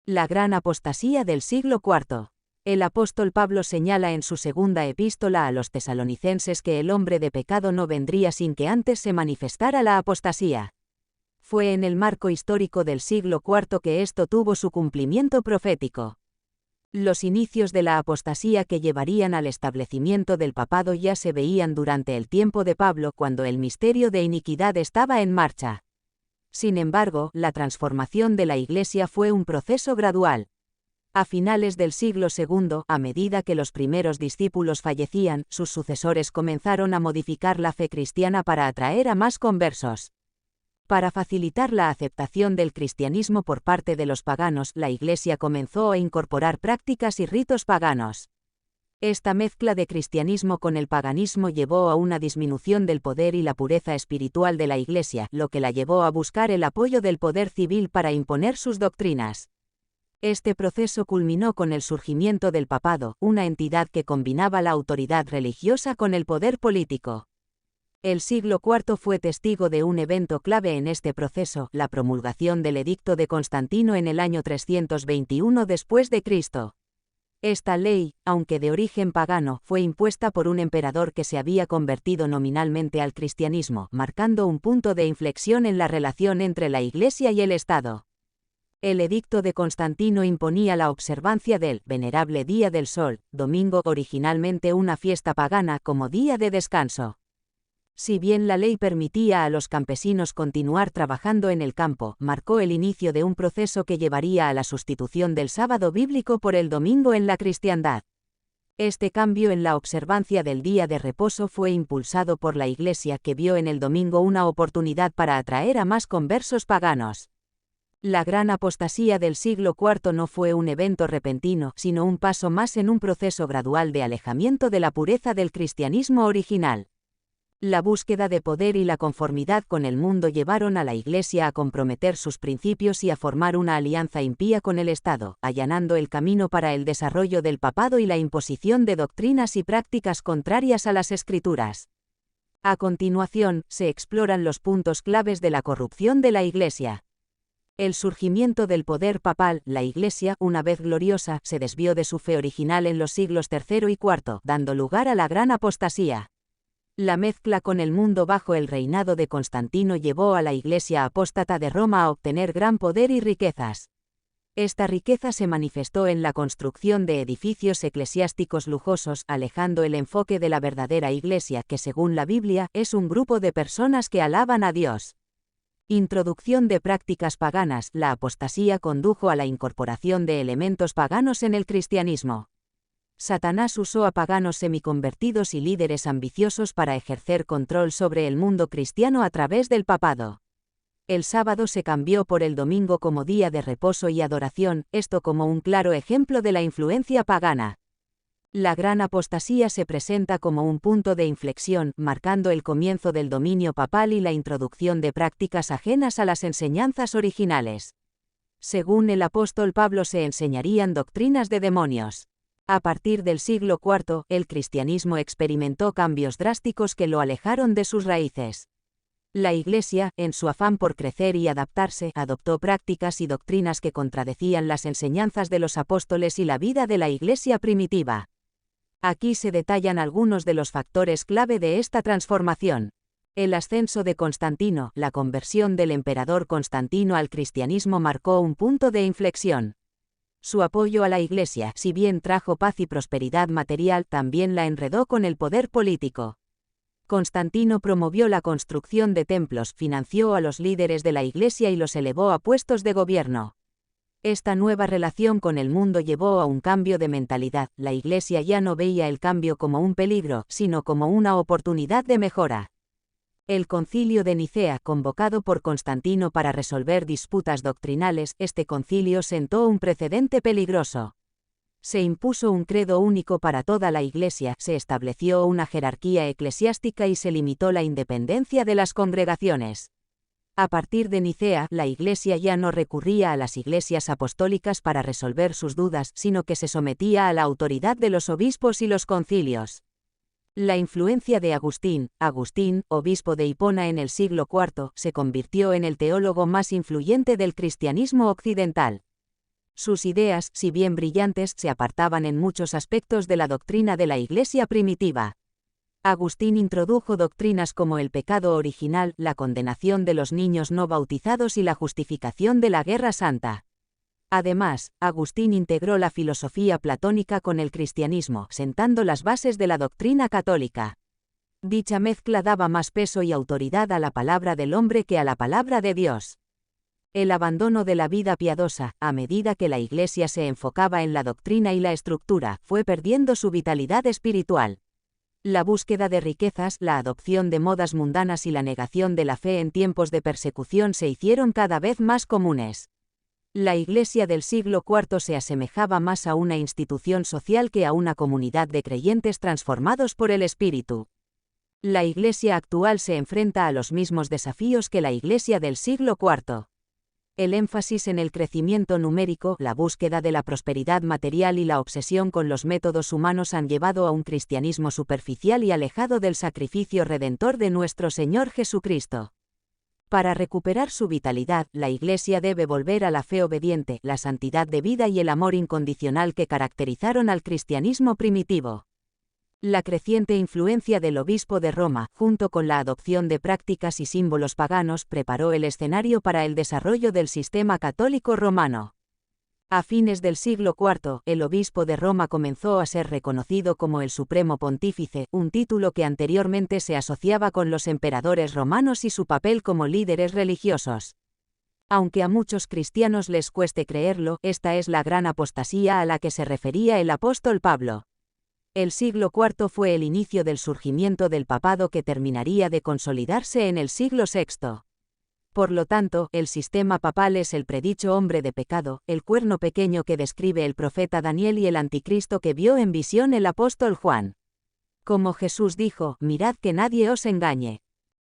La gran apostasía del siglo IV. El apóstol Pablo señala en su segunda epístola a los tesalonicenses que el hombre de pecado no vendría sin que antes se manifestara la apostasía. Fue en el marco histórico del siglo IV que esto tuvo su cumplimiento profético. Los inicios de la apostasía que llevarían al establecimiento del papado ya se veían durante el tiempo de Pablo, cuando el misterio de iniquidad estaba en marcha. Sin embargo, la transformación de la Iglesia fue un proceso gradual. A finales del siglo II, a medida que los primeros discípulos fallecían, sus sucesores comenzaron a modificar la fe cristiana para atraer a más conversos. Para facilitar la aceptación del cristianismo por parte de los paganos, la Iglesia comenzó a incorporar prácticas y ritos paganos. Esta mezcla de cristianismo con el paganismo llevó a una disminución del poder y la pureza espiritual de la Iglesia, lo que la llevó a buscar el apoyo del poder civil para imponer sus doctrinas. Este proceso culminó con el surgimiento del papado, una entidad que combinaba la autoridad religiosa con el poder político. El siglo IV fue testigo de un evento clave en este proceso, la promulgación del Edicto de Constantino en el año 321 después de Cristo. Esta ley, aunque de origen pagano, fue impuesta por un emperador que se había convertido nominalmente al cristianismo, marcando un punto de inflexión en la relación entre la Iglesia y el Estado. El Edicto de Constantino imponía la observancia del venerable Día del Sol, domingo, originalmente una fiesta pagana, como día de descanso. Si bien la ley permitía a los campesinos continuar trabajando en el campo, marcó el inicio de un proceso que llevaría a la sustitución del sábado bíblico por el domingo en la cristiandad. Este cambio en la observancia del día de reposo fue impulsado por la Iglesia, que vio en el domingo una oportunidad para atraer a más conversos paganos. La gran apostasía del siglo IV no fue un evento repentino, sino un paso más en un proceso gradual de alejamiento de la pureza del cristianismo original. La búsqueda de poder y la conformidad con el mundo llevaron a la Iglesia a comprometer sus principios y a formar una alianza impía con el Estado, allanando el camino para el desarrollo del papado y la imposición de doctrinas y prácticas contrarias a las Escrituras. A continuación, se exploran los puntos claves de la corrupción de la Iglesia. El surgimiento del poder papal. La Iglesia, una vez gloriosa, se desvió de su fe original en los siglos III y IV, dando lugar a la gran apostasía. La mezcla con el mundo bajo el reinado de Constantino llevó a la Iglesia apóstata de Roma a obtener gran poder y riquezas. Esta riqueza se manifestó en la construcción de edificios eclesiásticos lujosos, alejando el enfoque de la verdadera Iglesia, que según la Biblia, es un grupo de personas que alaban a Dios. Introducción de prácticas paganas. La apostasía condujo a la incorporación de elementos paganos en el cristianismo. Satanás usó a paganos semiconvertidos y líderes ambiciosos para ejercer control sobre el mundo cristiano a través del papado. El sábado se cambió por el domingo como día de reposo y adoración, esto como un claro ejemplo de la influencia pagana. La gran apostasía se presenta como un punto de inflexión, marcando el comienzo del dominio papal y la introducción de prácticas ajenas a las enseñanzas originales. Según el apóstol Pablo, se enseñarían doctrinas de demonios. A partir del siglo IV, el cristianismo experimentó cambios drásticos que lo alejaron de sus raíces. La Iglesia, en su afán por crecer y adaptarse, adoptó prácticas y doctrinas que contradecían las enseñanzas de los apóstoles y la vida de la Iglesia primitiva. Aquí se detallan algunos de los factores clave de esta transformación. El ascenso de Constantino. La conversión del emperador Constantino al cristianismo marcó un punto de inflexión. Su apoyo a la Iglesia, si bien trajo paz y prosperidad material, también la enredó con el poder político. Constantino promovió la construcción de templos, financió a los líderes de la Iglesia y los elevó a puestos de gobierno. Esta nueva relación con el mundo llevó a un cambio de mentalidad. La Iglesia ya no veía el cambio como un peligro, sino como una oportunidad de mejora. El Concilio de Nicea, convocado por Constantino para resolver disputas doctrinales, este concilio sentó un precedente peligroso. Se impuso un credo único para toda la Iglesia, se estableció una jerarquía eclesiástica y se limitó la independencia de las congregaciones. A partir de Nicea, la Iglesia ya no recurría a las iglesias apostólicas para resolver sus dudas, sino que se sometía a la autoridad de los obispos y los concilios. La influencia de Agustín, obispo de Hipona en el siglo IV, se convirtió en el teólogo más influyente del cristianismo occidental. Sus ideas, si bien brillantes, se apartaban en muchos aspectos de la doctrina de la Iglesia primitiva. Agustín introdujo doctrinas como el pecado original, la condenación de los niños no bautizados y la justificación de la guerra santa. Además, Agustín integró la filosofía platónica con el cristianismo, sentando las bases de la doctrina católica. Dicha mezcla daba más peso y autoridad a la palabra del hombre que a la palabra de Dios. El abandono de la vida piadosa, a medida que la Iglesia se enfocaba en la doctrina y la estructura, fue perdiendo su vitalidad espiritual. La búsqueda de riquezas, la adopción de modas mundanas y la negación de la fe en tiempos de persecución se hicieron cada vez más comunes. La Iglesia del siglo IV se asemejaba más a una institución social que a una comunidad de creyentes transformados por el Espíritu. La Iglesia actual se enfrenta a los mismos desafíos que la Iglesia del siglo IV. El énfasis en el crecimiento numérico, la búsqueda de la prosperidad material y la obsesión con los métodos humanos han llevado a un cristianismo superficial y alejado del sacrificio redentor de nuestro Señor Jesucristo. Para recuperar su vitalidad, la Iglesia debe volver a la fe obediente, la santidad de vida y el amor incondicional que caracterizaron al cristianismo primitivo. La creciente influencia del obispo de Roma, junto con la adopción de prácticas y símbolos paganos, preparó el escenario para el desarrollo del sistema católico romano. A fines del siglo IV, el obispo de Roma comenzó a ser reconocido como el supremo pontífice, un título que anteriormente se asociaba con los emperadores romanos y su papel como líderes religiosos. Aunque a muchos cristianos les cueste creerlo, esta es la gran apostasía a la que se refería el apóstol Pablo. El siglo IV fue el inicio del surgimiento del papado que terminaría de consolidarse en el siglo VI. Por lo tanto, el sistema papal es el predicho hombre de pecado, el cuerno pequeño que describe el profeta Daniel y el anticristo que vio en visión el apóstol Juan. Como Jesús dijo, mirad que nadie os engañe.